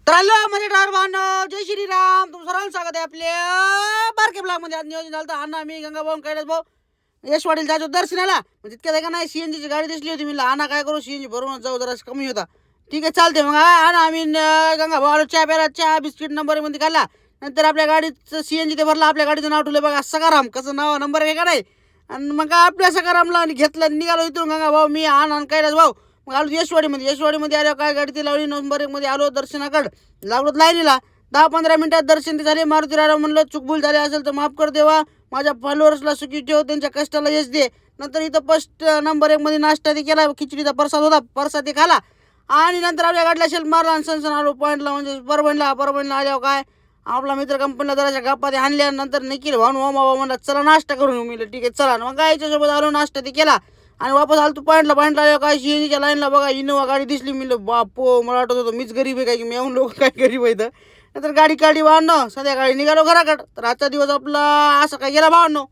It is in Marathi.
तर हॅलो माझे ड्रायव्हर भावनो, जय श्रीराम. तुम सर्वांचं स्वागत आहे आपल्या बारके ब्लॉग मध्ये. आज नियोजन झालं होतं अण्णा मी गंगा भाऊ कैलास भाऊ यशवाडीला जायचो दर्शनाला. म्हणजे तितक्या जागा नाही सीएनजीची गाडी दिसली होती. मी अण्णा काय करू सीएनजी भरून जाऊ, जरा कमी होता. ठीक आहे चालते मग. अण्णा आम्ही गंगा भाऊ आलो, चहा प्याला, चहा बिस्किट नंबर मध्ये खाल्ला. नंतर आपल्या गाडीचं सीएनजी ते भरला. आपल्या गाडीचं नाव ठेवलं बघा सकाराम, कसं नाव नंबर आहे का नाही. आणि मग आपल्या सकारामला घेतलं, निघालो इथून गंगा भाऊ मी अण्णा कैलास भाऊ. मग आलो यशवाडीमध्ये आल्यावर काय गाडी ती लावली नंबर 1 मध्ये आलो दर्शनाकडं. लागलो लाईनीला. 10-15 मिनिटात दर्शन ते झाले. मारुती राजा म्हणलं चुकभूल झाली असेल तर माफ कर देवा, माझ्या फॉलोअर्सला सुखी ठेव, त्यांच्या कष्टाला यश दे. नंतर इथं फर्स्ट नंबर 1 मध्ये नाश्ता ते केला, खिचडीचा प्रसाद होता, प्रसाद ते खाला. आणि नंतर आपल्या गाडीला शेल मारला आणि सनसन आलो पॉईंटला, म्हणजे परभणीला आल्यावर काय आपला मित्र कंपनीला जराच्या गप्पा ते हाणल्या. नंतर निखिल भाऊ मामा म्हणला चला नाश्ता करून. मी ठीक आहे चला. मग काय याच्यासोबत आलो, नाश्ता ते केला आणि वापस आलो तू पॉईंटला आल्यावर काय सीएनजीच्या लाईनला बघा इनोवा गाडी दिसली. मी बापो, मला वाटत होतं मीच गरीब आहे काय की मी येऊन लोक काय गरीब आहे. नंतर गाडी वाढणं संध्याकाळी निघालो घराकडं. तर आजचा दिवस आपला असं काय गेला भावनो.